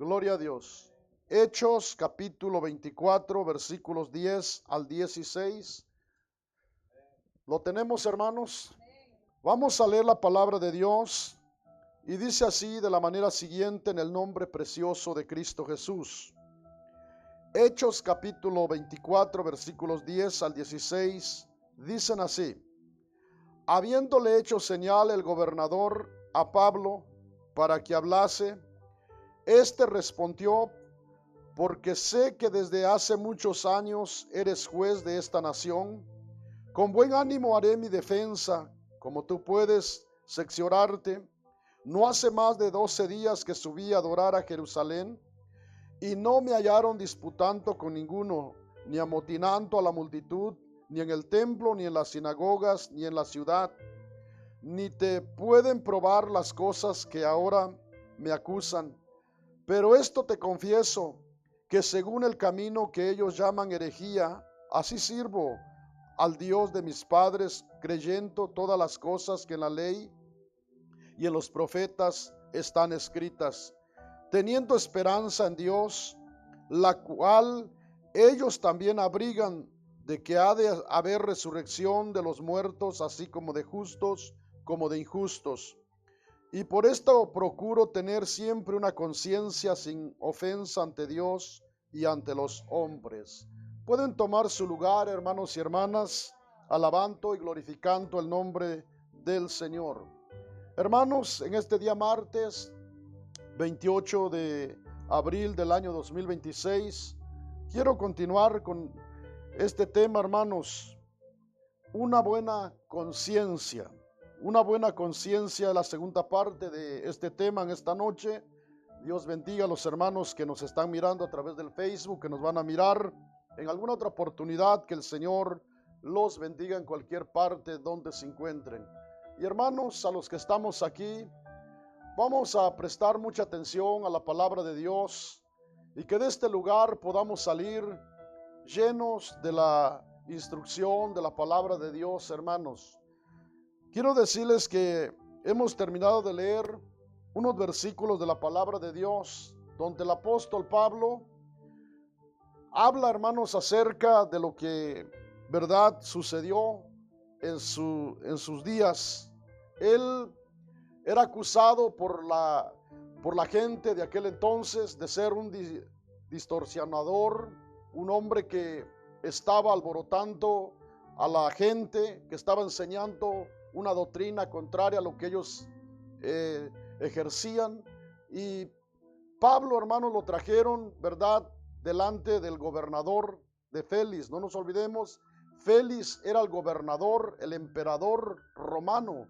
Gloria a Dios. Hechos capítulo 24, versículos 10 al 16. ¿Lo tenemos, hermanos? Vamos a leer la palabra de Dios y dice así de la manera siguiente en el nombre precioso de Cristo Jesús. Hechos capítulo 24, versículos 10 al 16, dicen así: habiéndole hecho señal el gobernador a Pablo para que hablase, éste respondió: porque sé que desde hace muchos años eres juez de esta nación. Con buen ánimo haré mi defensa, como tú puedes cerciorarte. No hace más de 12 días que subí a adorar a Jerusalén, y no me hallaron disputando con ninguno, ni amotinando a la multitud, ni en el templo, ni en las sinagogas, ni en la ciudad. Ni te pueden probar las cosas que ahora me acusan. Pero esto te confieso, que según el camino que ellos llaman herejía, así sirvo al Dios de mis padres, creyendo todas las cosas que en la ley y en los profetas están escritas, teniendo esperanza en Dios, la cual ellos también abrigan, de que ha de haber resurrección de los muertos, así como de justos como de injustos. Y por esto procuro tener siempre una conciencia sin ofensa ante Dios y ante los hombres. Pueden tomar su lugar, hermanos y hermanas, alabando y glorificando el nombre del Señor. Hermanos, en este día martes 28 de abril del año 2026, quiero continuar con este tema, hermanos: una buena conciencia. Una buena conciencia es la segunda parte de este tema en esta noche. Dios bendiga a los hermanos que nos están mirando a través del Facebook, que nos van a mirar en alguna otra oportunidad. Que el Señor los bendiga en cualquier parte donde se encuentren. Y hermanos, a los que estamos aquí, vamos a prestar mucha atención a la palabra de Dios, y que de este lugar podamos salir llenos de la instrucción de la palabra de Dios, hermanos. Quiero decirles que hemos terminado de leer unos versículos de la palabra de Dios, donde el apóstol Pablo habla, hermanos, acerca de lo que, verdad, sucedió en sus días. Él era acusado por la gente de aquel entonces de ser un distorsionador, un hombre que estaba alborotando a la gente, que estaba enseñando una doctrina contraria a lo que ellos ejercían. Y Pablo, hermanos, lo trajeron, verdad, delante del gobernador de Félix. No nos olvidemos, Félix era el gobernador, el emperador romano,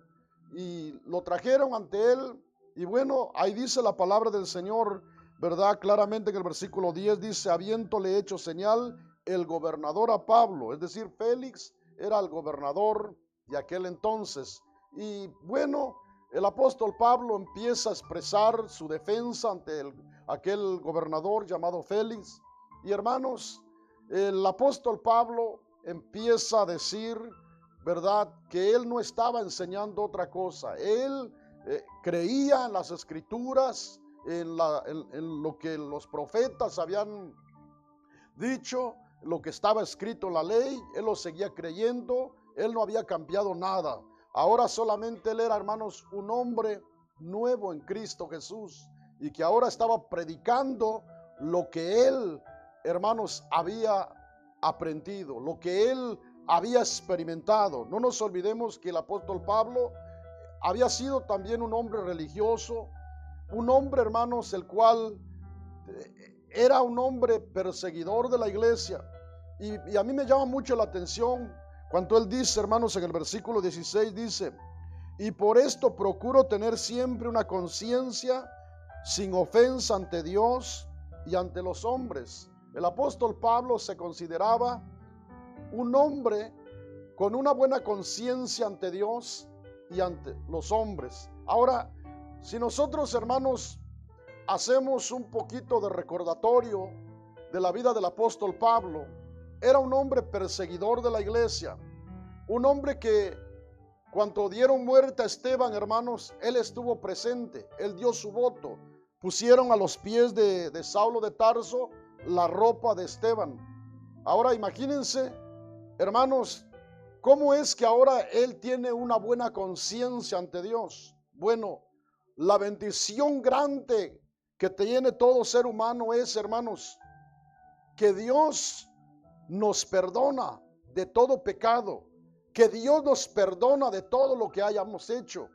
y lo trajeron ante él. Y bueno, ahí dice la palabra del Señor, verdad, claramente en el versículo 10 dice: habiéndole hecho señal el gobernador a Pablo. Es decir, Félix era el gobernador de aquel entonces. Y bueno, el apóstol Pablo empieza a expresar su defensa ante aquel gobernador llamado Félix. Y hermanos, el apóstol Pablo empieza a decir, verdad, que él no estaba enseñando otra cosa. Él creía en las escrituras, en lo que los profetas habían dicho, lo que estaba escrito en la ley. Él lo seguía creyendo. Él no había cambiado nada. Ahora solamente él era, hermanos, un hombre nuevo en Cristo Jesús, y que ahora estaba predicando lo que él, hermanos, había aprendido, lo que él había experimentado. No nos olvidemos que el apóstol Pablo había sido también un hombre religioso, un hombre, hermanos, el cual era un hombre perseguidor de la iglesia. Y a mí me llama mucho la atención cuando él dice, hermanos, en el versículo 16 dice: y por esto procuro tener siempre una conciencia sin ofensa ante Dios y ante los hombres. El apóstol Pablo se consideraba un hombre con una buena conciencia ante Dios y ante los hombres. Ahora, si nosotros, hermanos, hacemos un poquito de recordatorio de la vida del apóstol Pablo, era un hombre perseguidor de la iglesia, un hombre que cuando dieron muerte a Esteban, hermanos, él estuvo presente, él dio su voto. pusieron a los pies de Saulo de Tarso la ropa de Esteban. Ahora imagínense, hermanos, cómo es que ahora él tiene una buena conciencia ante Dios. Bueno, la bendición grande que tiene todo ser humano es, hermanos, que Dios nos perdona de todo pecado, que Dios nos perdona de todo lo que hayamos hecho.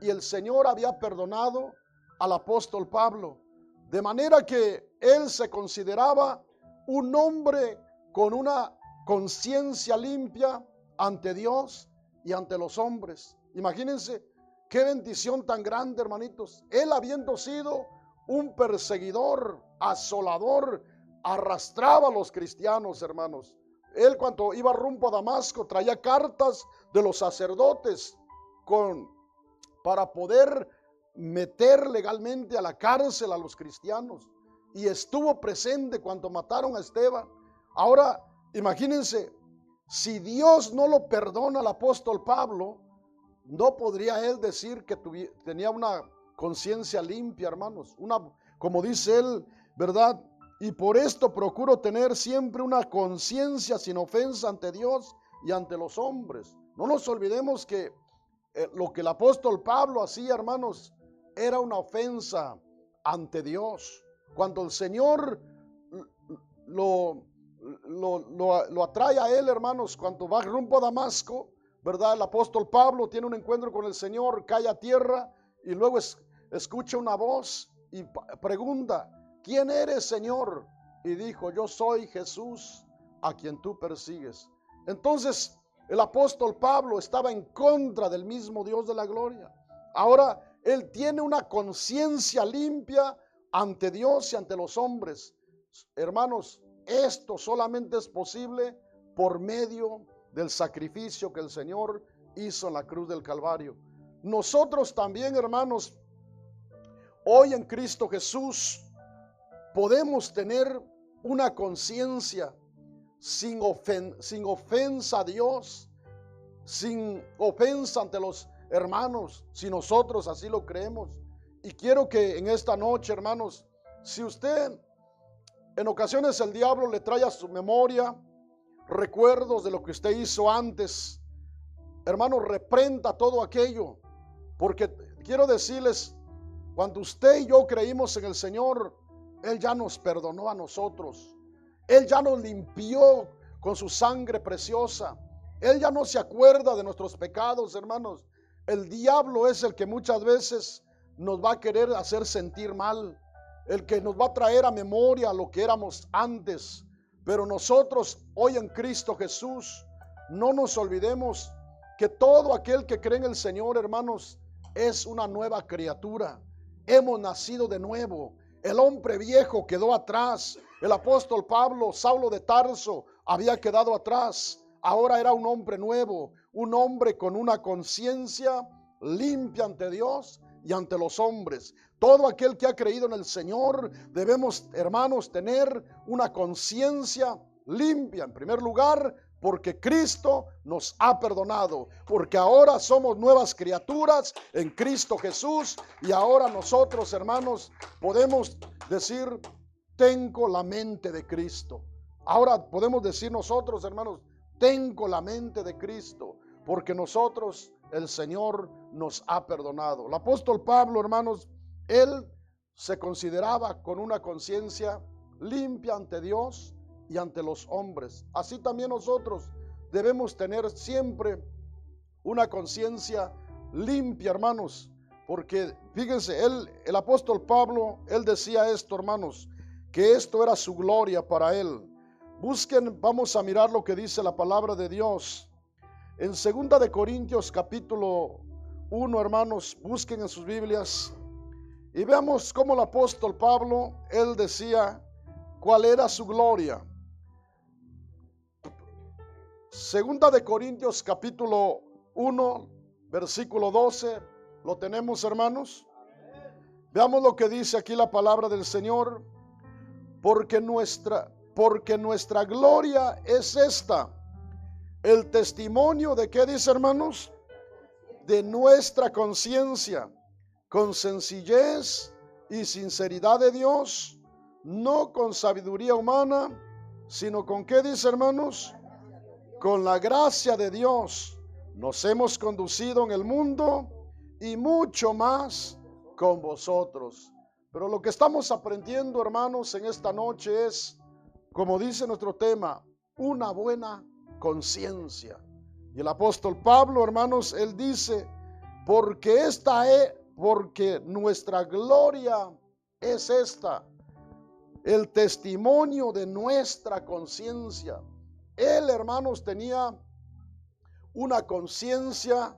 Y el Señor había perdonado al apóstol Pablo, de manera que él se consideraba un hombre con una conciencia limpia ante Dios y ante los hombres. Imagínense qué bendición tan grande, hermanitos. Él, habiendo sido un perseguidor, asolador, arrastraba a los cristianos, hermanos. Él, cuando iba rumbo a Damasco, traía cartas de los sacerdotes para poder meter legalmente a la cárcel a los cristianos, y estuvo presente cuando mataron a Esteban. Ahora imagínense, si Dios no lo perdona al apóstol Pablo, no podría él decir que tenía una conciencia limpia, hermanos, como dice él, ¿verdad? Y por esto procuro tener siempre una conciencia sin ofensa ante Dios y ante los hombres. No nos olvidemos que lo que el apóstol Pablo hacía, hermanos, era una ofensa ante Dios. Cuando el Señor lo atrae a él, hermanos, cuando va rumbo a Damasco, ¿verdad? El apóstol Pablo tiene un encuentro con el Señor, cae a tierra y luego escucha una voz y pregunta: ¿quién eres, Señor? Y dijo: yo soy Jesús a quien tú persigues. Entonces el apóstol Pablo estaba en contra del mismo Dios de la gloria. Ahora él tiene una conciencia limpia ante Dios y ante los hombres. Hermanos, esto solamente es posible por medio del sacrificio que el Señor hizo en la cruz del Calvario. Nosotros también, hermanos, hoy en Cristo Jesús podemos tener una conciencia sin ofensa a Dios, sin ofensa ante los hermanos, si nosotros así lo creemos. Y quiero que en esta noche, hermanos, si usted en ocasiones el diablo le trae a su memoria recuerdos de lo que usted hizo antes, hermano, reprenda todo aquello, porque quiero decirles, cuando usted y yo creímos en el Señor, Él ya nos perdonó a nosotros. Él ya nos limpió con su sangre preciosa. Él ya no se acuerda de nuestros pecados, hermanos. El diablo es el que muchas veces nos va a querer hacer sentir mal, el que nos va a traer a memoria lo que éramos antes. Pero nosotros hoy en Cristo Jesús, no nos olvidemos que todo aquel que cree en el Señor, hermanos, es una nueva criatura. Hemos nacido de nuevo. El hombre viejo quedó atrás. El apóstol Pablo, Saulo de Tarso, había quedado atrás. Ahora era un hombre nuevo, un hombre con una conciencia limpia ante Dios y ante los hombres. Todo aquel que ha creído en el Señor, debemos, hermanos, tener una conciencia limpia. En primer lugar, porque Cristo nos ha perdonado, porque ahora somos nuevas criaturas en Cristo Jesús, y ahora nosotros, hermanos, podemos decir: tengo la mente de Cristo. Ahora podemos decir nosotros, hermanos: tengo la mente de Cristo, porque nosotros, el Señor nos ha perdonado. El apóstol Pablo, hermanos, él se consideraba con una conciencia limpia ante Dios y ante los hombres. Así también nosotros debemos tener siempre una conciencia limpia, hermanos, porque fíjense, el apóstol Pablo, él decía esto, hermanos, que esto era su gloria para él. Busquen, vamos a mirar lo que dice la palabra de Dios en 2 de Corintios capítulo 1, hermanos. Busquen en sus Biblias y veamos cómo el apóstol Pablo, él decía cuál era su gloria. 2 de Corintios capítulo 1, versículo 12. ¿Lo tenemos, hermanos? Veamos lo que dice aquí la palabra del Señor. Porque nuestra gloria es esta, el testimonio de ¿qué dice, hermanos? De nuestra conciencia, con sencillez y sinceridad de Dios, no con sabiduría humana, sino con ¿qué dice, hermanos? Con la gracia de Dios nos hemos conducido en el mundo y mucho más con vosotros. Pero lo que estamos aprendiendo, hermanos, en esta noche es, como dice nuestro tema, una buena conciencia. Y el apóstol Pablo, hermanos, él dice, porque nuestra gloria es esta, el testimonio de nuestra conciencia. Él, hermanos, tenía una conciencia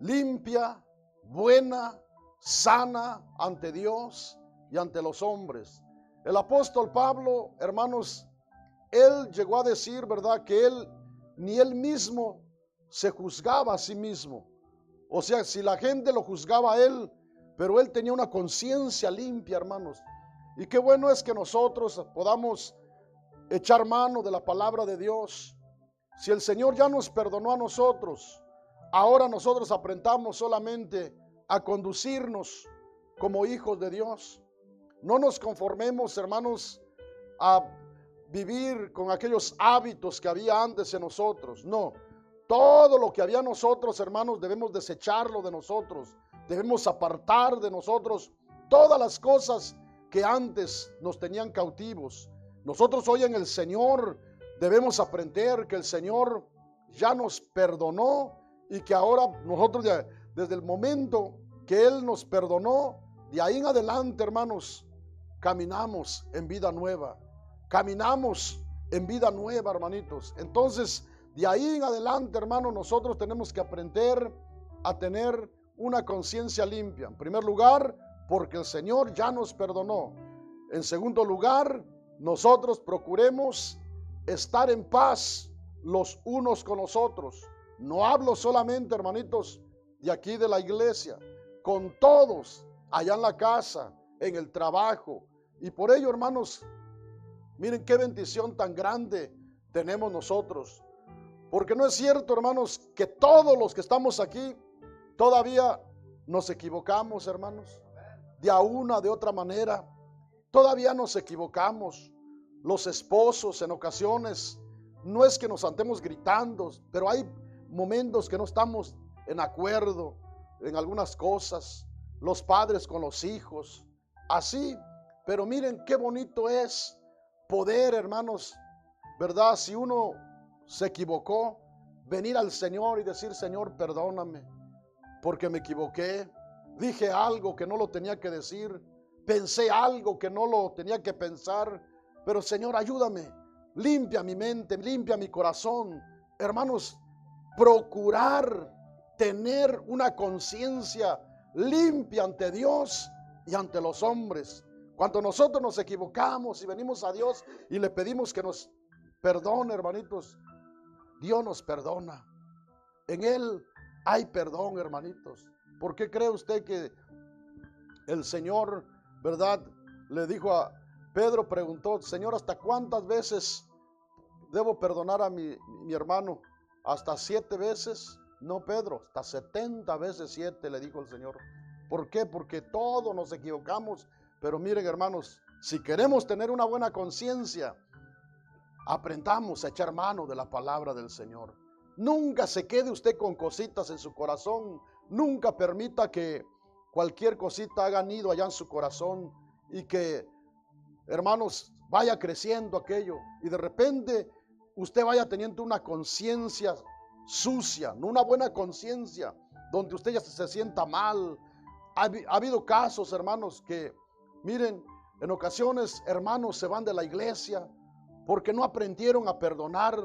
limpia, buena, sana ante Dios y ante los hombres. El apóstol Pablo, hermanos, él llegó a decir, ¿verdad?, que ni él mismo se juzgaba a sí mismo. O sea, si la gente lo juzgaba a él, pero él tenía una conciencia limpia, hermanos. Y qué bueno es que nosotros podamos echar mano de la palabra de Dios. Si el Señor ya nos perdonó a nosotros, ahora nosotros aprendamos solamente a conducirnos como hijos de Dios. No nos conformemos, hermanos, a vivir con aquellos hábitos que había antes en nosotros. No, todo lo que había en nosotros, hermanos, debemos desecharlo de nosotros. Debemos apartar de nosotros todas las cosas que antes nos tenían cautivos. Nosotros hoy en el Señor debemos aprender que el Señor ya nos perdonó y que ahora nosotros desde el momento que Él nos perdonó, de ahí en adelante, hermanos, caminamos en vida nueva. Caminamos en vida nueva, hermanitos. Entonces, de ahí en adelante, hermanos, nosotros tenemos que aprender a tener una conciencia limpia. En primer lugar, porque el Señor ya nos perdonó. En segundo lugar, nosotros procuremos estar en paz los unos con los otros. No hablo solamente, hermanitos, de aquí de la iglesia, con todos, allá en la casa, en el trabajo. Y por ello, hermanos, miren qué bendición tan grande tenemos nosotros. Porque no es cierto, hermanos, que todos los que estamos aquí todavía nos equivocamos, hermanos. De una, de otra manera, todavía nos equivocamos. Los esposos en ocasiones, no es que nos andemos gritando, pero hay momentos que no estamos en acuerdo en algunas cosas. Los padres con los hijos, así. Pero miren qué bonito es poder, hermanos, ¿verdad? Si uno se equivocó, venir al Señor y decir: Señor, perdóname, porque me equivoqué. Dije algo que no lo tenía que decir. Pensé algo que no lo tenía que pensar. Pero Señor, ayúdame. Limpia mi mente, limpia mi corazón. Hermanos, procurar tener una conciencia limpia ante Dios y ante los hombres. Cuando nosotros nos equivocamos y venimos a Dios y le pedimos que nos perdone, hermanitos, Dios nos perdona. En Él hay perdón, hermanitos. ¿Por qué cree usted que el Señor, verdad, le dijo a Pedro, preguntó: Señor, ¿hasta cuántas veces debo perdonar a mi hermano? ¿Hasta 7 veces? No, Pedro, hasta 70 veces 7, le dijo el Señor. ¿Por qué? Porque todos nos equivocamos. Pero miren, hermanos, si queremos tener una buena conciencia, aprendamos a echar mano de la palabra del Señor. Nunca se quede usted con cositas en su corazón. Nunca permita que cualquier cosita haga nido allá en su corazón y que, hermanos, vaya creciendo aquello y de repente usted vaya teniendo una conciencia sucia, no una buena conciencia, donde usted ya se sienta mal. Ha habido casos, hermanos, que, miren, en ocasiones hermanos se van de la iglesia porque no aprendieron a perdonar,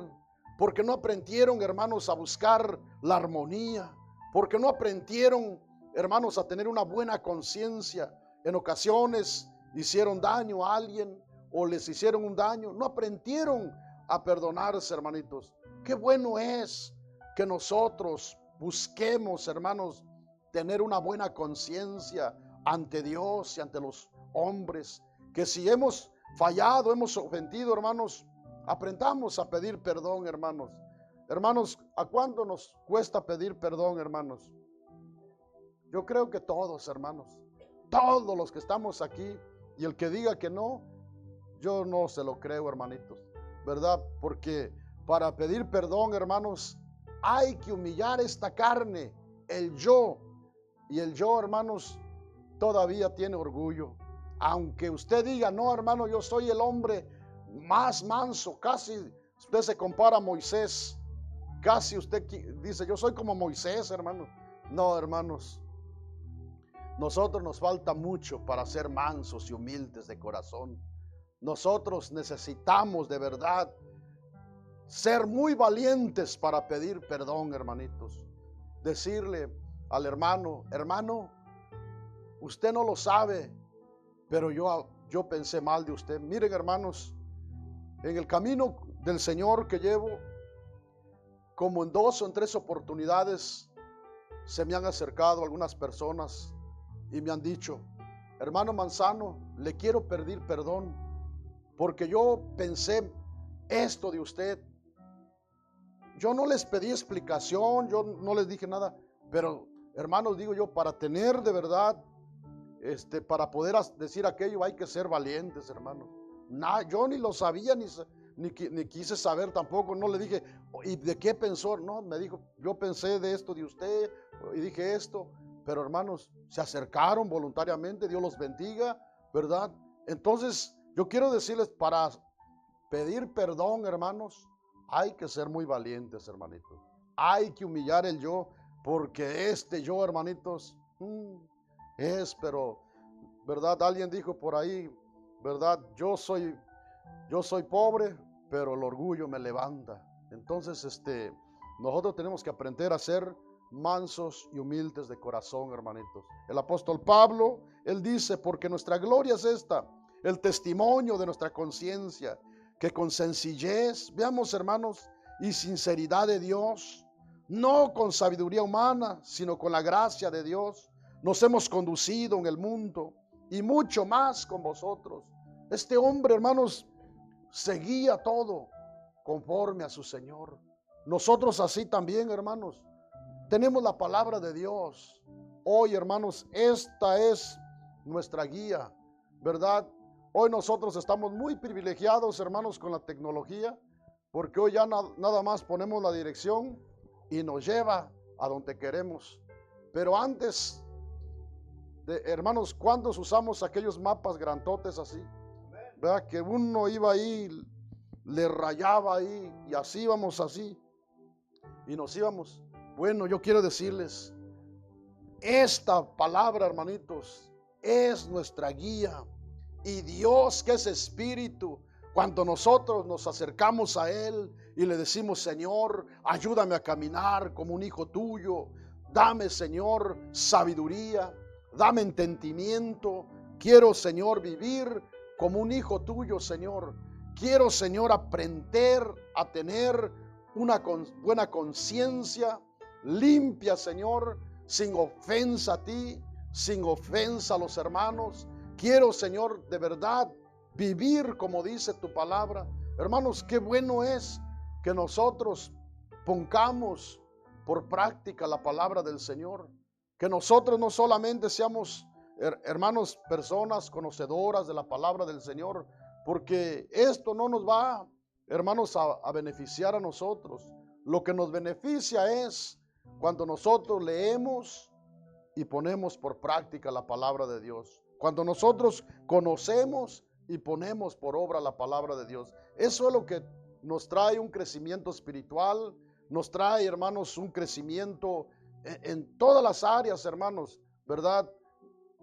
porque no aprendieron, hermanos, a buscar la armonía, porque no aprendieron, hermanos, a tener una buena conciencia. En ocasiones hicieron daño a alguien o les hicieron un daño, no aprendieron a perdonarse, hermanitos. Qué bueno es que nosotros busquemos, hermanos, tener una buena conciencia ante Dios y ante los hombres, que si hemos fallado, hemos ofendido, hermanos, aprendamos a pedir perdón, hermanos. Hermanos, ¿a cuánto nos cuesta pedir perdón, hermanos? Yo creo que todos, hermanos. todos los que estamos aquí, y el que diga que no, yo no se lo creo, hermanitos, ¿verdad? Porque para pedir perdón, hermanos, hay que humillar esta carne, el yo. Y el yo, hermanos, todavía tiene orgullo. Aunque usted diga, no, hermano, yo soy el hombre más manso, casi usted se compara a Moisés. Casi usted dice, yo soy como Moisés, hermano. No, hermanos, nosotros nos falta mucho para ser mansos y humildes de corazón. Nosotros necesitamos de verdad ser muy valientes para pedir perdón, hermanitos. Decirle al hermano, hermano, usted no lo sabe, pero yo pensé mal de usted. Miren, hermanos, en el camino del Señor que llevo, como en 2 o en 3 oportunidades se me han acercado algunas personas y me han dicho, hermano Manzano, le quiero pedir perdón porque yo pensé esto de usted. Yo no les pedí explicación, yo no les dije nada, pero hermanos, digo yo, para tener de verdad, para poder decir aquello hay que ser valientes, hermano. Yo ni lo sabía, ni quise saber tampoco, no le dije, ¿y de qué pensó? No, me dijo, yo pensé de esto de usted y dije esto, pero hermanos, se acercaron voluntariamente, Dios los bendiga, ¿verdad? Entonces, yo quiero decirles, para pedir perdón, hermanos, hay que ser muy valientes, hermanitos. Hay que humillar el yo, porque yo, hermanitos, pero, ¿verdad? Alguien dijo por ahí, ¿verdad? Yo soy pobre, pero el orgullo me levanta. Entonces, nosotros tenemos que aprender a ser mansos y humildes de corazón, hermanitos. El apóstol Pablo, él dice, porque nuestra gloria es esta, el testimonio de nuestra conciencia, que con sencillez, veamos, hermanos, y sinceridad de Dios, no con sabiduría humana, sino con la gracia de Dios, nos hemos conducido en el mundo y mucho más con vosotros. Este hombre, hermanos, seguía todo conforme a su Señor. Nosotros así también, hermanos, tenemos la palabra de Dios. Hoy, hermanos, esta es nuestra guía, ¿verdad? Hoy nosotros estamos muy privilegiados, hermanos, con la tecnología, porque hoy ya nada más ponemos la dirección y nos lleva a donde queremos. Pero antes, hermanos, ¿cuántos usamos aquellos mapas grandotes así? ¿Verdad? Que uno iba ahí, le rayaba ahí y así íbamos así y nos íbamos. Bueno, yo quiero decirles, esta palabra, hermanitos, es nuestra guía. Y Dios, que es espíritu, cuando nosotros nos acercamos a Él y le decimos, Señor, ayúdame a caminar como un hijo tuyo, dame, Señor, sabiduría, dame entendimiento, quiero, Señor, vivir como un hijo tuyo, Señor, quiero, Señor, aprender a tener una buena conciencia, limpia, Señor, sin ofensa a ti, sin ofensa a los hermanos. Quiero, Señor, de verdad vivir como dice tu palabra. Hermanos, qué bueno es que nosotros pongamos por práctica la palabra del Señor. Que nosotros no solamente seamos, hermanos, personas conocedoras de la palabra del Señor, porque esto no nos va, hermanos, a beneficiar a nosotros. Lo que nos beneficia es cuando nosotros leemos y ponemos por práctica la palabra de Dios. Cuando nosotros conocemos y ponemos por obra la palabra de Dios. Eso es lo que nos trae un crecimiento espiritual, nos trae, hermanos, un crecimiento en todas las áreas, hermanos, ¿verdad?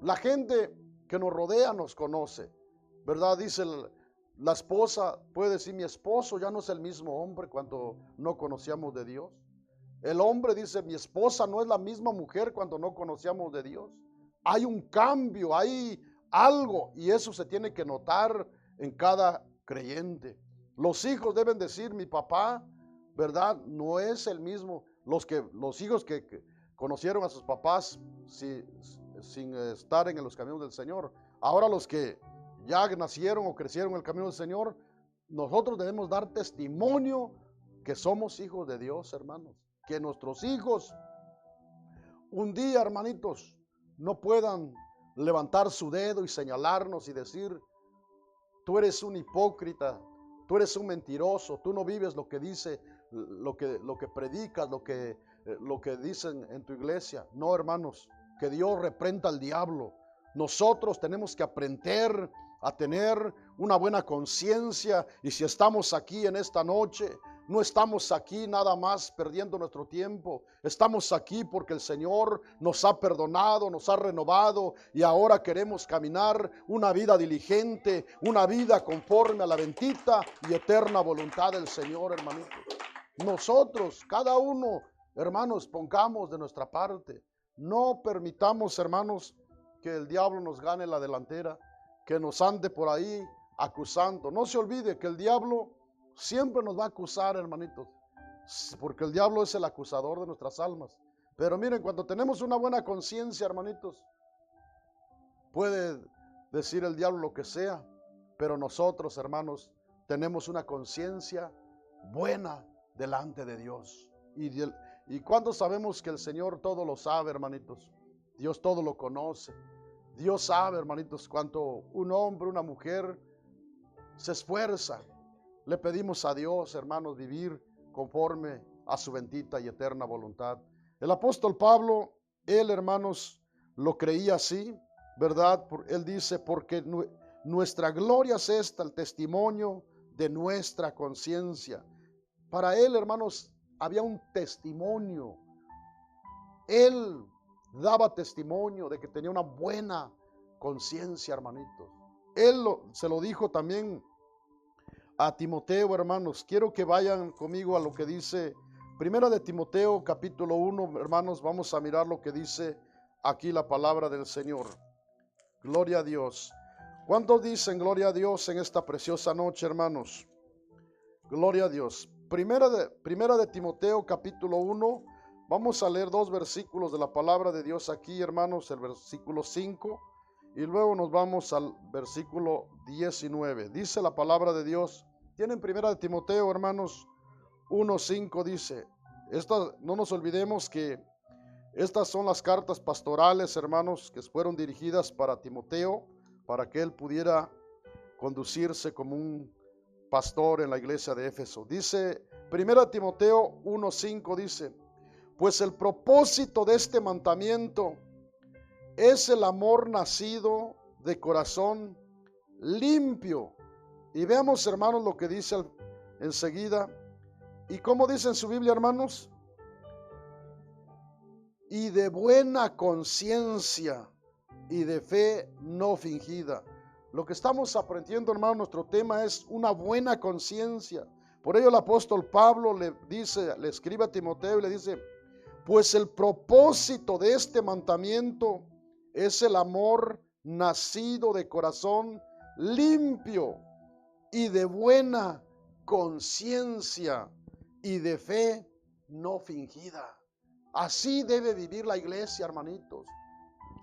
La gente que nos rodea nos conoce, ¿verdad? Dice la esposa, puede decir, mi esposo ya no es el mismo hombre cuando no conocíamos de Dios. El hombre dice, mi esposa no es la misma mujer cuando no conocíamos de Dios. Hay un cambio, hay algo, y eso se tiene que notar en cada creyente. Los hijos deben decir, mi papá, ¿verdad? No es el mismo. Los hijos que conocieron a sus papás sin estar en los caminos del Señor. Ahora los que ya nacieron o crecieron en el camino del Señor, nosotros debemos dar testimonio que somos hijos de Dios, hermanos. Que nuestros hijos un día, hermanitos, no puedan levantar su dedo y señalarnos y decir, tú eres un hipócrita, tú eres un mentiroso, tú no vives lo que dice, lo que predicas, lo que dicen en tu iglesia. No, hermanos, que Dios reprenda al diablo. Nosotros tenemos que aprender a tener una buena conciencia, y si estamos aquí en esta noche, no estamos aquí nada más perdiendo nuestro tiempo. Estamos aquí porque el Señor nos ha perdonado, nos ha renovado, y ahora queremos caminar una vida diligente, una vida conforme a la bendita y eterna voluntad del Señor, hermanitos. Nosotros, cada uno, hermanos, pongamos de nuestra parte. No permitamos, hermanos, que el diablo nos gane la delantera, que nos ande por ahí acusando. No se olvide que el diablo siempre nos va a acusar, hermanitos, porque el diablo es el acusador de nuestras almas. Pero miren, cuando tenemos una buena conciencia, hermanitos, puede decir el diablo lo que sea, pero nosotros, hermanos, tenemos una conciencia buena delante de Dios. Y cuando sabemos que el Señor todo lo sabe, hermanitos, Dios todo lo conoce. Dios sabe, hermanitos, cuánto un hombre, una mujer se esfuerza. Le pedimos a Dios, hermanos, vivir conforme a su bendita y eterna voluntad. El apóstol Pablo, él, hermanos, lo creía así, ¿verdad? Él dice, porque nuestra gloria es esta, el testimonio de nuestra conciencia. Para él, hermanos, había un testimonio. Él daba testimonio de que tenía una buena conciencia, hermanitos. Él se lo dijo también a Timoteo, hermanos. Quiero que vayan conmigo a lo que dice Primera de Timoteo, capítulo 1, hermanos. Vamos a mirar lo que dice aquí la palabra del Señor. Gloria a Dios. ¿Cuántos dicen gloria a Dios en esta preciosa noche, hermanos? Gloria a Dios. Primera de Timoteo, capítulo 1. Vamos a leer 2 versículos de la palabra de Dios aquí, hermanos, el versículo 5, y luego nos vamos al versículo 19. Dice la palabra de Dios, tienen Primera de Timoteo, hermanos, 1:5, dice, no nos olvidemos que estas son las cartas pastorales, hermanos, que fueron dirigidas para Timoteo, para que él pudiera conducirse como un pastor en la iglesia de Éfeso. Dice, Primera Timoteo 1:5, dice, pues el propósito de este mandamiento es el amor nacido de corazón limpio. Y veamos, hermanos, lo que dice enseguida. ¿Y cómo dice en su Biblia, hermanos? Y de buena conciencia y de fe no fingida. Lo que estamos aprendiendo, hermanos, nuestro tema es una buena conciencia. Por ello el apóstol Pablo le escribe a Timoteo y le dice, pues el propósito de este mandamiento es el amor nacido de corazón limpio y de buena conciencia y de fe no fingida. Así debe vivir la iglesia, hermanitos,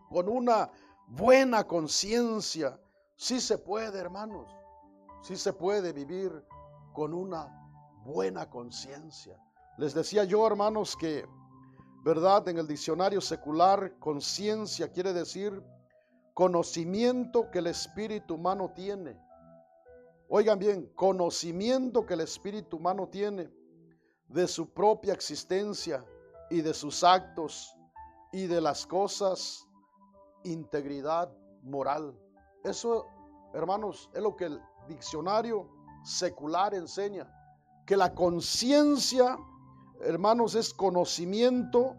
con una buena conciencia. Sí se puede, hermanos, sí se puede vivir con una buena conciencia. Les decía yo, hermanos, que ¿verdad? En el diccionario secular, conciencia quiere decir conocimiento que el espíritu humano tiene. Oigan bien, conocimiento que el espíritu humano tiene de su propia existencia y de sus actos y de las cosas, integridad moral. Eso, hermanos, es lo que el diccionario secular enseña, que la conciencia, hermanos, es conocimiento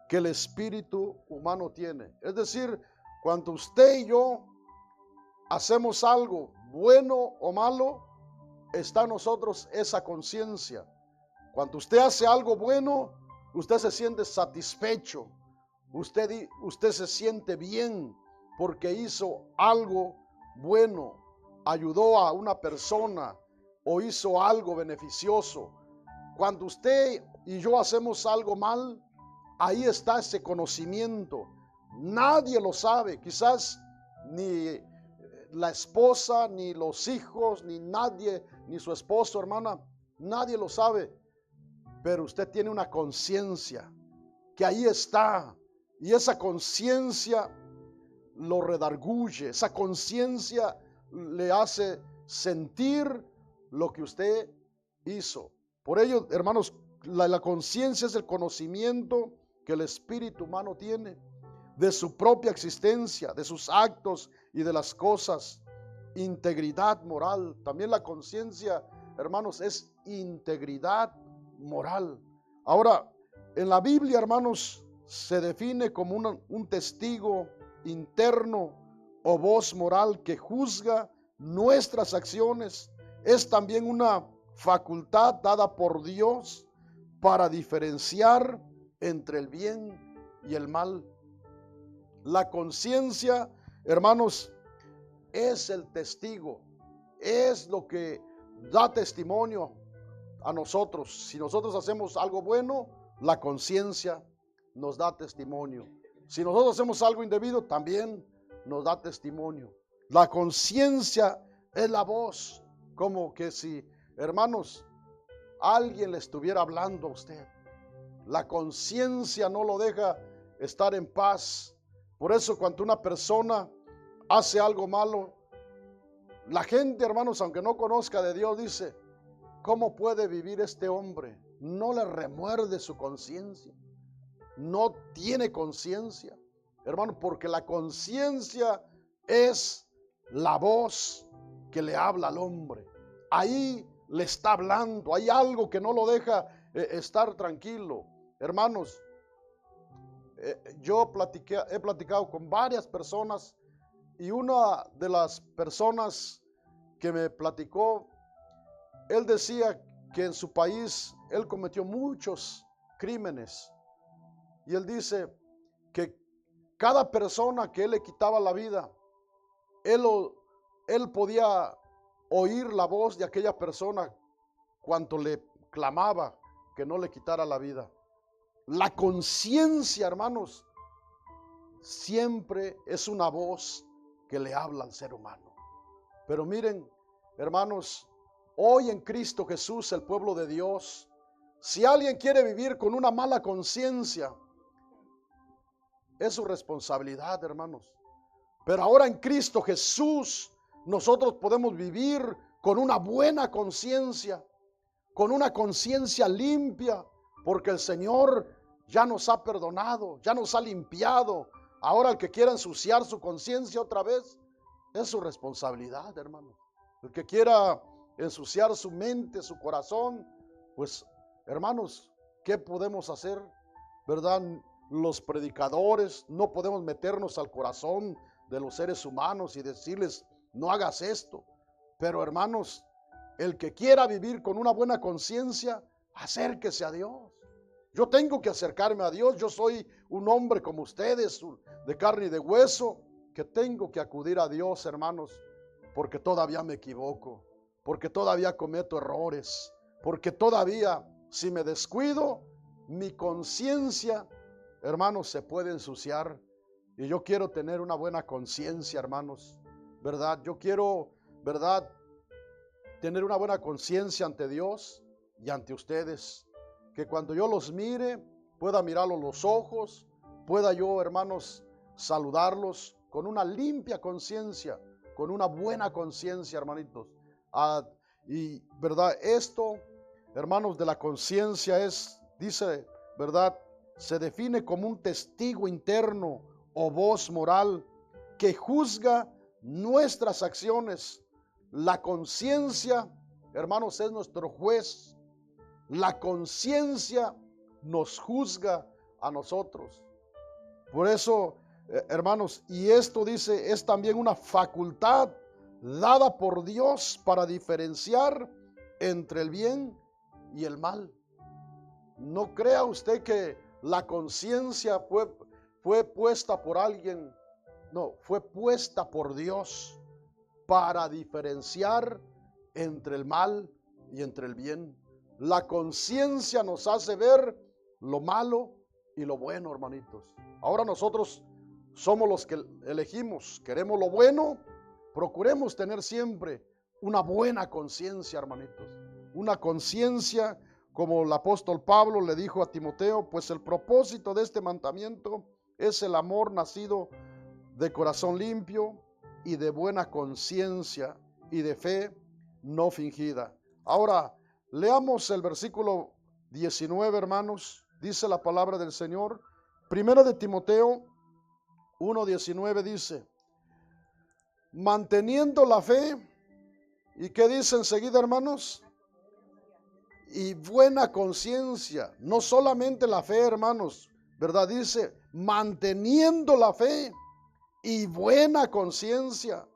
que el espíritu humano tiene. Es decir, cuando usted y yo hacemos algo bueno o malo, está en nosotros esa conciencia. Cuando usted hace algo bueno, usted se siente satisfecho, usted se siente bien porque hizo algo bueno, ayudó a una persona o hizo algo beneficioso. Cuando usted y yo hacemos algo mal, ahí está ese conocimiento. Nadie lo sabe, quizás ni la esposa, ni los hijos, ni nadie, ni su esposo, hermana, nadie lo sabe. Pero usted tiene una conciencia que ahí está. Y esa conciencia lo redarguye, esa conciencia le hace sentir lo que usted hizo. Por ello, hermanos, la conciencia es el conocimiento que el espíritu humano tiene de su propia existencia, de sus actos y de las cosas. Integridad moral. También la conciencia, hermanos, es integridad moral. Ahora, en la Biblia, hermanos, se define como un testigo interno o voz moral que juzga nuestras acciones. Es también una facultad dada por Dios para diferenciar entre el bien y el mal. La conciencia, hermanos, es el testigo, es lo que da testimonio a nosotros. Si nosotros hacemos algo bueno, la conciencia nos da testimonio. Si nosotros hacemos algo indebido, también nos da testimonio. La conciencia es la voz, como que si, hermanos, alguien le estuviera hablando a usted. La conciencia no lo deja estar en paz. Por eso cuando una persona hace algo malo, la gente, hermanos, aunque no conozca de Dios, dice: ¿cómo puede vivir este hombre? No le remuerde su conciencia. No tiene conciencia, hermano, porque la conciencia es la voz que le habla al hombre. Ahí le está hablando, hay algo que no lo deja estar tranquilo. Hermanos, he platicado con varias personas, y una de las personas que me platicó, él decía que en su país él cometió muchos crímenes, y él dice que cada persona que él le quitaba la vida, él podía oír la voz de aquella persona cuando le clamaba que no le quitara la vida. La conciencia, hermanos, siempre es una voz que le habla al ser humano. Pero miren, hermanos, hoy en Cristo Jesús, el pueblo de Dios, si alguien quiere vivir con una mala conciencia, es su responsabilidad, hermanos. Pero ahora en Cristo Jesús, nosotros podemos vivir con una buena conciencia, con una conciencia limpia, porque el Señor ya nos ha perdonado, ya nos ha limpiado. Ahora el que quiera ensuciar su conciencia otra vez, es su responsabilidad, hermano. El que quiera ensuciar su mente, su corazón, pues, hermanos, ¿qué podemos hacer? ¿Verdad? Los predicadores no podemos meternos al corazón de los seres humanos y decirles: no hagas esto. Pero, hermanos, el que quiera vivir con una buena conciencia, acérquese a Dios. Yo tengo que acercarme a Dios. Yo soy un hombre como ustedes, de carne y de hueso, que tengo que acudir a Dios, hermanos, porque todavía me equivoco, porque todavía cometo errores, porque todavía, si me descuido, mi conciencia, hermanos, se puede ensuciar. Y yo quiero tener una buena conciencia, hermanos, ¿verdad? Yo quiero, ¿verdad?, tener una buena conciencia ante Dios y ante ustedes. Que cuando yo los mire, pueda mirarlos los ojos, pueda yo, hermanos, saludarlos con una limpia conciencia, con una buena conciencia, hermanitos. Y, ¿verdad? Esto, hermanos, de la conciencia dice, ¿verdad?, se define como un testigo interno o voz moral que juzga nuestras acciones. La conciencia, hermanos, es nuestro juez. La conciencia nos juzga a nosotros. Por eso, hermanos, y esto dice, es también una facultad dada por Dios para diferenciar entre el bien y el mal. No crea usted que la conciencia fue puesta por alguien. No, fue puesta por Dios para diferenciar entre el mal y entre el bien. La conciencia nos hace ver lo malo y lo bueno, hermanitos. Ahora nosotros somos los que elegimos. Queremos lo bueno, procuremos tener siempre una buena conciencia, hermanitos. Una conciencia, como el apóstol Pablo le dijo a Timoteo, pues el propósito de este mandamiento es el amor nacido de corazón limpio y de buena conciencia y de fe no fingida. Ahora, leamos el versículo 19, hermanos. Dice la palabra del Señor. Primera de Timoteo 1:19 dice, manteniendo la fe, ¿y qué dice enseguida, hermanos? Y buena conciencia, no solamente la fe, hermanos, ¿verdad? Dice, manteniendo la fe y buena conciencia,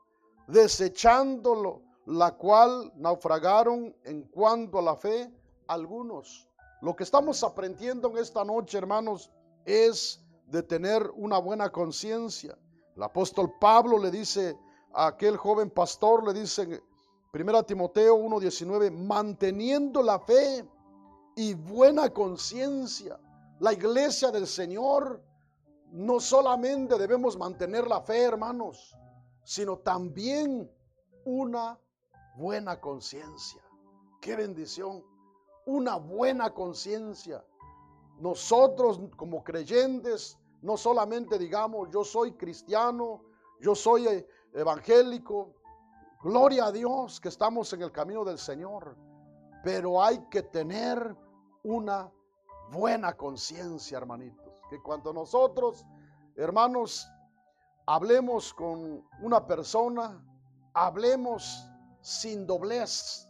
desechándolo, la cual naufragaron en cuanto a la fe algunos. Lo que estamos aprendiendo en esta noche, hermanos, es de tener una buena conciencia. El apóstol Pablo le dice a aquel joven pastor, le dice en 1 Timoteo 1:19, manteniendo la fe y buena conciencia. La iglesia del Señor no solamente debemos mantener la fe, hermanos, sino también una buena conciencia. ¡Qué bendición! Una buena conciencia. Nosotros como creyentes no solamente digamos yo soy cristiano, yo soy evangélico, gloria a Dios que estamos en el camino del Señor, pero hay que tener una buena conciencia, hermanitos, que cuando nosotros, hermanos, hablemos con una persona, hablemos sin doblez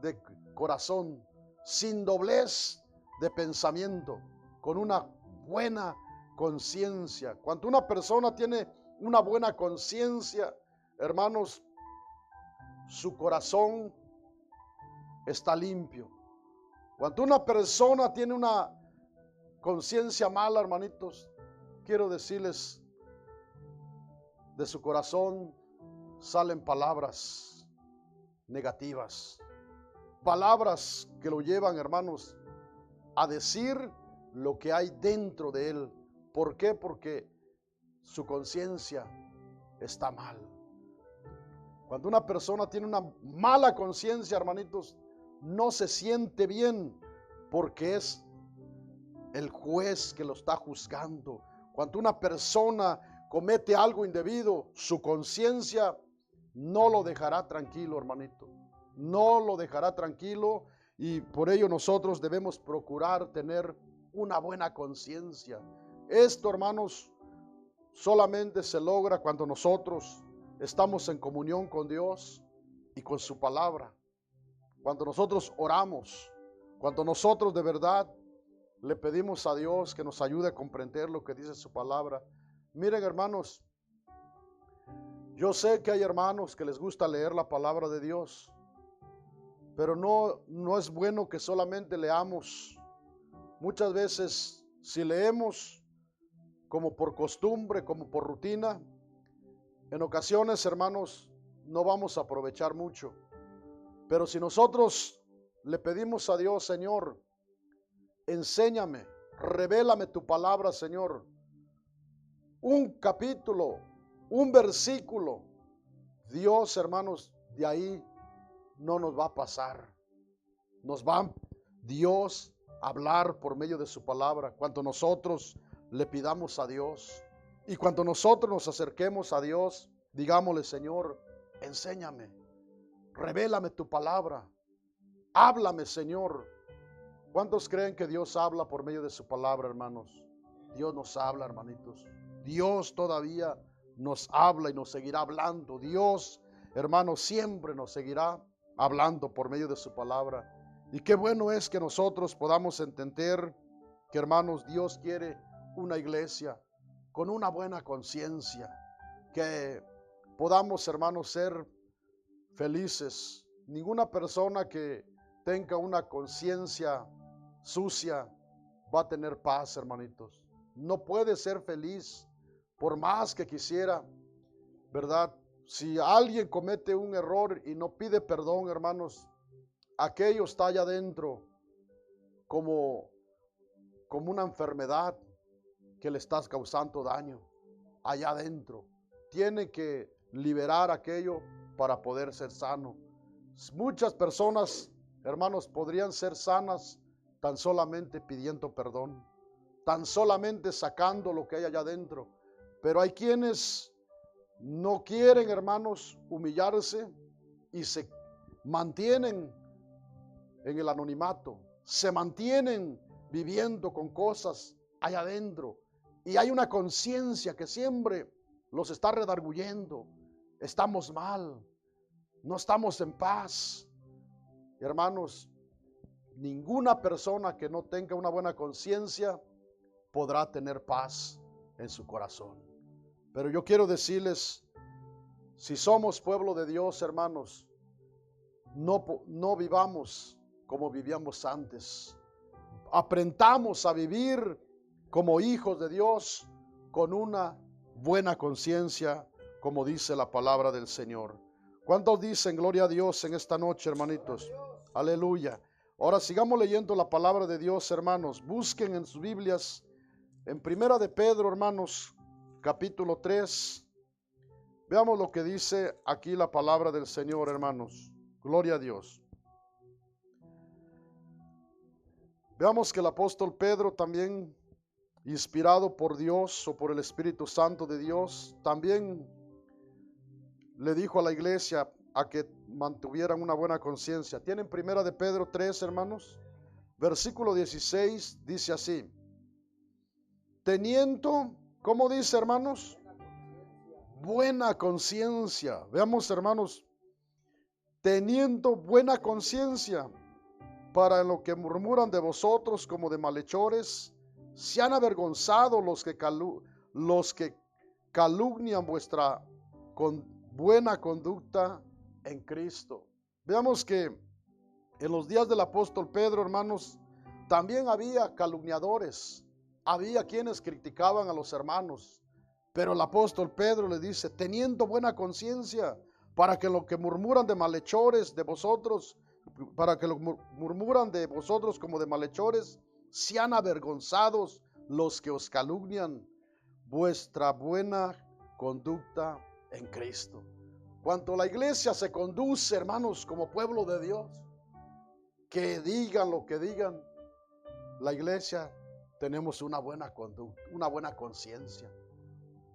de corazón, sin doblez de pensamiento, con una buena conciencia. Cuando una persona tiene una buena conciencia, hermanos, su corazón está limpio. Cuando una persona tiene una conciencia mala, hermanitos, quiero decirles, de su corazón salen palabras negativas, palabras que lo llevan, hermanos, a decir lo que hay dentro de él. ¿Por qué? Porque su conciencia está mal. Cuando una persona tiene una mala conciencia, hermanitos, no se siente bien porque es el juez que lo está juzgando. Cuando una persona comete algo indebido, su conciencia no lo dejará tranquilo, hermanito. No lo dejará tranquilo, y por ello nosotros debemos procurar tener una buena conciencia. Esto, hermanos, solamente se logra cuando nosotros estamos en comunión con Dios y con su palabra. Cuando nosotros oramos, cuando nosotros de verdad le pedimos a Dios que nos ayude a comprender lo que dice su palabra. Miren, hermanos, yo sé que hay hermanos que les gusta leer la palabra de Dios, pero no es bueno que solamente leamos. Muchas veces, si leemos como por costumbre, como por rutina, en ocasiones, hermanos, no vamos a aprovechar mucho. Pero si nosotros le pedimos a Dios, Señor, enséñame, revélame tu palabra, Señor, un capítulo, un versículo, Dios, hermanos, de ahí no nos va a pasar. Nos va Dios a hablar por medio de su palabra cuando nosotros le pidamos a Dios. Y cuando nosotros nos acerquemos a Dios, digámosle, Señor, enséñame, revélame tu palabra, háblame, Señor. ¿Cuántos creen que Dios habla por medio de su palabra, hermanos? Dios nos habla, hermanitos. Dios todavía nos habla y nos seguirá hablando. Dios, hermanos, siempre nos seguirá hablando por medio de su palabra. Y qué bueno es que nosotros podamos entender que, hermanos, Dios quiere una iglesia con una buena conciencia, que podamos, hermanos, ser felices. Ninguna persona que tenga una conciencia sucia va a tener paz, hermanitos. No puede ser feliz por más que quisiera, ¿verdad? Si alguien comete un error y no pide perdón, hermanos, aquello está allá adentro como una enfermedad que le estás causando daño. Allá adentro tiene que liberar aquello para poder ser sano. Muchas personas, hermanos, podrían ser sanas tan solamente pidiendo perdón, tan solamente sacando lo que hay allá adentro. Pero hay quienes no quieren, hermanos, humillarse y se mantienen en el anonimato, se mantienen viviendo con cosas allá adentro y hay una conciencia que siempre los está redarguyendo. Estamos mal, no estamos en paz. Hermanos, ninguna persona que no tenga una buena conciencia podrá tener paz en su corazón. Pero yo quiero decirles, si somos pueblo de Dios, hermanos, no vivamos como vivíamos antes. Aprendamos a vivir como hijos de Dios con una buena conciencia, como dice la palabra del Señor. ¿Cuántos dicen gloria a Dios en esta noche, hermanitos? Aleluya. Ahora sigamos leyendo la palabra de Dios, hermanos. Busquen en sus Biblias, en Primera de Pedro, hermanos, capítulo 3. Veamos lo que dice aquí la palabra del Señor, hermanos. Gloria a Dios. Veamos que el apóstol Pedro también, inspirado por Dios o por el Espíritu Santo de Dios, también le dijo a la iglesia a que mantuvieran una buena conciencia. ¿Tienen Primera de Pedro 3, hermanos? Versículo 16 dice así: teniendo, ¿cómo dice, hermanos? Buena conciencia. Veamos, hermanos, teniendo buena conciencia, para lo que murmuran de vosotros como de malhechores, sean avergonzados los que calumnian vuestra buena conducta en Cristo. Veamos que en los días del apóstol Pedro, hermanos, también había calumniadores, había quienes criticaban a los hermanos, pero el apóstol Pedro le dice, teniendo buena conciencia, para que lo que murmuran de malhechores de vosotros, para que lo murmuran de vosotros como de malhechores, sean avergonzados los que os calumnian vuestra buena conducta en Cristo. Cuando la iglesia se conduce, hermanos, como pueblo de Dios, que digan lo que digan, la iglesia tenemos una buena conducta, una buena conciencia.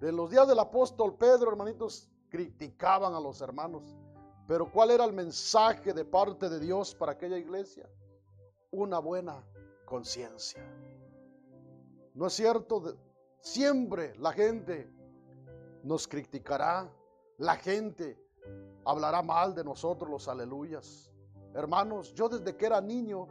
De los días del apóstol Pedro, hermanitos, criticaban a los hermanos, pero ¿cuál era el mensaje de parte de Dios para aquella iglesia? Una buena conciencia. ¿No es cierto? Siempre la gente nos criticará, la gente hablará mal de nosotros, los aleluyas. Hermanos, yo desde que era niño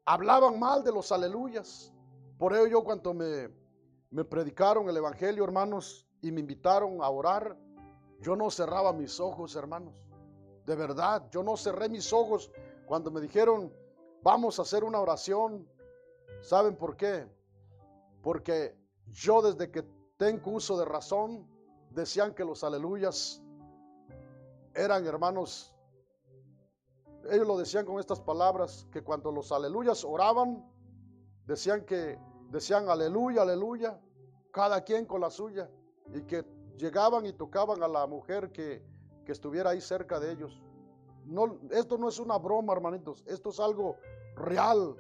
hablaban mal de los aleluyas. Por ello yo cuando me predicaron el evangelio, hermanos, y me invitaron a orar, yo no cerraba mis ojos, hermanos. De verdad, yo no cerré mis ojos cuando me dijeron, vamos a hacer una oración. ¿Saben por qué? Porque yo desde que tengo uso de razón, decían que los aleluyas eran, hermanos, ellos lo decían con estas palabras, que cuando los aleluyas oraban, decían aleluya, aleluya, cada quien con la suya, y que llegaban y tocaban a la mujer que estuviera ahí cerca de ellos. No, esto no es una broma, hermanitos, esto es algo real,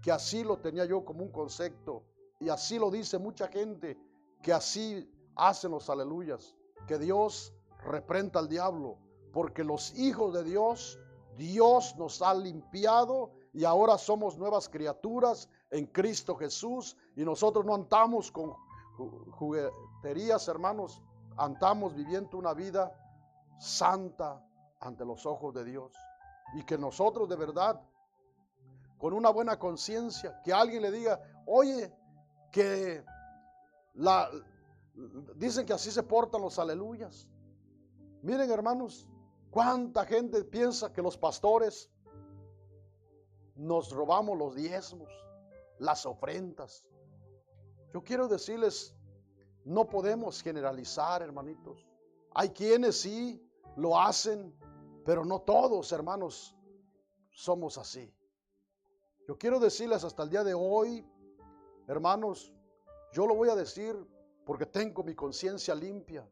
que así lo tenía yo como un concepto, y así lo dice mucha gente, que así hacen los aleluyas. Que Dios reprenda al diablo, porque los hijos de Dios, Dios nos ha limpiado y ahora somos nuevas criaturas en Cristo Jesús, y nosotros no andamos con jugueterías, hermanos, andamos viviendo una vida santa ante los ojos de Dios, y que nosotros de verdad, con una buena conciencia, que alguien le diga, oye, que dicen que así se portan los aleluyas. Miren, hermanos, cuánta gente piensa que los pastores nos robamos los diezmos, las ofrendas. Yo quiero decirles, no podemos generalizar, hermanitos. Hay quienes sí lo hacen, pero no todos, hermanos, somos así. Yo quiero decirles hasta el día de hoy, hermanos, yo lo voy a decir porque tengo mi conciencia limpia.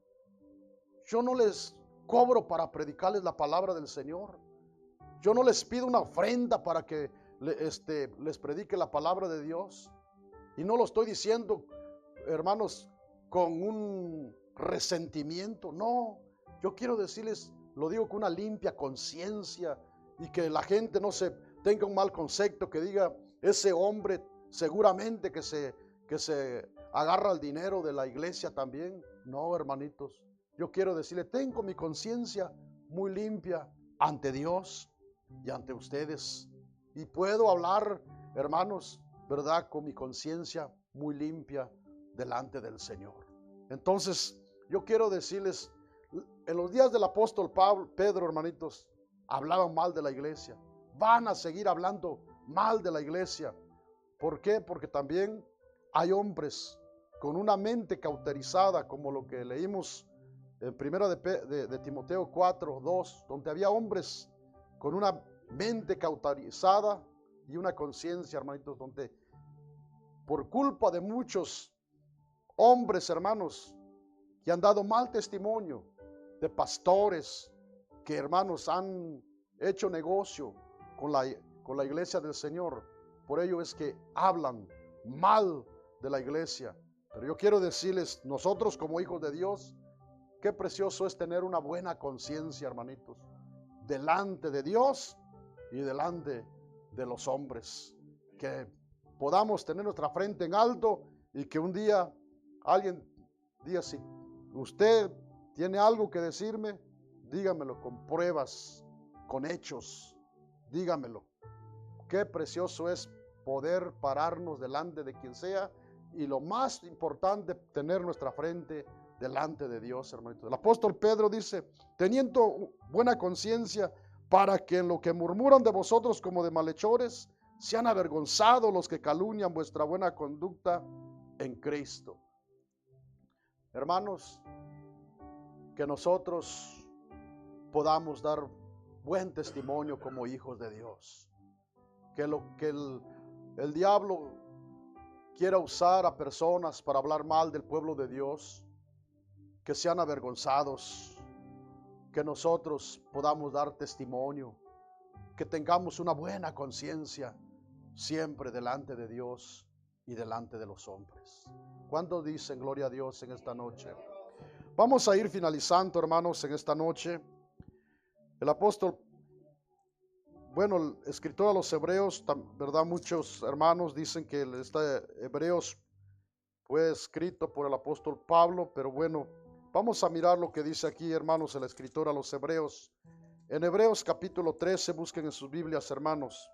Yo no les cobro para predicarles la palabra del Señor. Yo no les pido una ofrenda para que les predique la palabra de Dios. Y no lo estoy diciendo, hermanos, con un resentimiento. No, yo quiero decirles, lo digo con una limpia conciencia y que la gente no se tenga un mal concepto, que diga, ese hombre seguramente que se agarra el dinero de la iglesia también. No, hermanitos, yo quiero decirle, tengo mi conciencia muy limpia ante Dios y ante ustedes. Y puedo hablar, hermanos, ¿verdad? Con mi conciencia muy limpia delante del Señor. Entonces, yo quiero decirles, en los días del apóstol Pedro, hermanitos, hablaban mal de la iglesia. Van a seguir hablando mal de la iglesia. ¿Por qué? Porque también hay hombres con una mente cauterizada, como lo que leímos en 1 de Timoteo 4:2, donde había hombres con una mente cauterizada y una conciencia, hermanitos, donde por culpa de muchos hombres, hermanos, que han dado mal testimonio, de pastores que, hermanos, han hecho negocio con la iglesia del Señor. Por ello es que hablan mal de la iglesia. Pero yo quiero decirles, nosotros como hijos de Dios, qué precioso es tener una buena conciencia, hermanitos, delante de Dios y delante de los hombres. Que podamos tener nuestra frente en alto y que un día alguien diga, si usted tiene algo que decirme, dígamelo con pruebas, con hechos, dígamelo. Qué precioso es poder pararnos delante de quien sea y lo más importante, tener nuestra frente delante de Dios, hermanito. El apóstol Pedro dice, teniendo buena conciencia, para que en lo que murmuran de vosotros como de malhechores, sean avergonzados los que calumnian vuestra buena conducta en Cristo. Hermanos, que nosotros podamos dar buen testimonio como hijos de Dios. Que el diablo quiera usar a personas para hablar mal del pueblo de Dios, que sean avergonzados, que nosotros podamos dar testimonio, que tengamos una buena conciencia siempre delante de Dios y delante de los hombres. ¿Cuántos dicen gloria a Dios en esta noche? Vamos a ir finalizando, hermanos, en esta noche. El apóstol, el escritor a los Hebreos, ¿verdad? Muchos hermanos dicen que Hebreos fue escrito por el apóstol Pablo, pero vamos a mirar lo que dice aquí, hermanos, el escritor a los Hebreos. En Hebreos capítulo 13, busquen en sus Biblias, hermanos.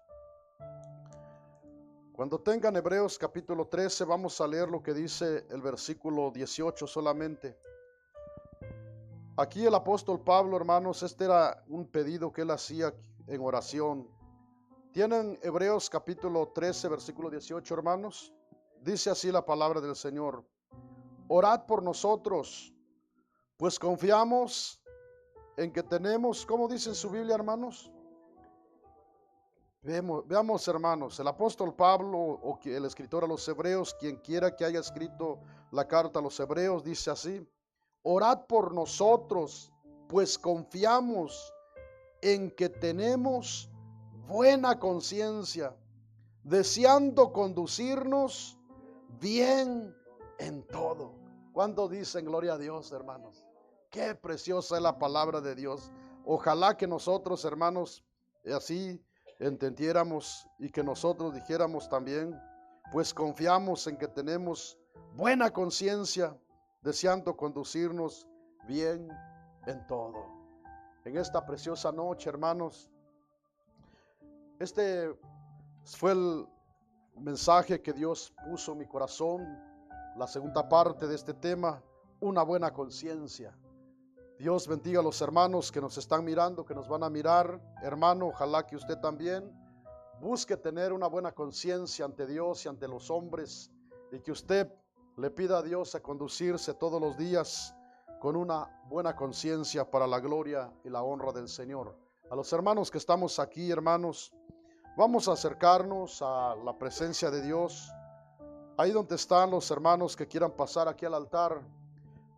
Cuando tengan Hebreos capítulo 13, vamos a leer lo que dice el versículo 18 solamente. Aquí el apóstol Pablo, hermanos, este era un pedido que él hacía en oración. ¿Tienen Hebreos capítulo 13, versículo 18, hermanos? Dice así la palabra del Señor. Orad por nosotros, pues confiamos en que tenemos, ¿cómo dice en su Biblia, hermanos? Veamos, hermanos, el apóstol Pablo o el escritor a los Hebreos, quien quiera que haya escrito la carta a los Hebreos, dice así: orad por nosotros, pues confiamos en que tenemos buena conciencia, deseando conducirnos bien en todo. ¿Cuándo dicen gloria a Dios, hermanos? Qué preciosa es la palabra de Dios. Ojalá que nosotros, hermanos, así entendiéramos y que nosotros dijéramos también, pues confiamos en que tenemos buena conciencia, deseando conducirnos bien en todo. En esta preciosa noche, hermanos, este fue el mensaje que Dios puso en mi corazón, la segunda parte de este tema, una buena conciencia. Dios bendiga a los hermanos que nos están mirando, que nos van a mirar. Hermano, ojalá que usted también busque tener una buena conciencia ante Dios y ante los hombres, y que usted le pida a Dios a conducirse todos los días con una buena conciencia para la gloria y la honra del Señor. A los hermanos que estamos aquí, hermanos, vamos a acercarnos a la presencia de Dios. Ahí donde están los hermanos que quieran pasar aquí al altar,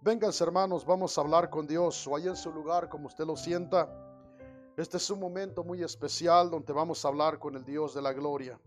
vénganse, hermanos, vamos a hablar con Dios, o ahí en su lugar, como usted lo sienta. Este es un momento muy especial donde vamos a hablar con el Dios de la gloria.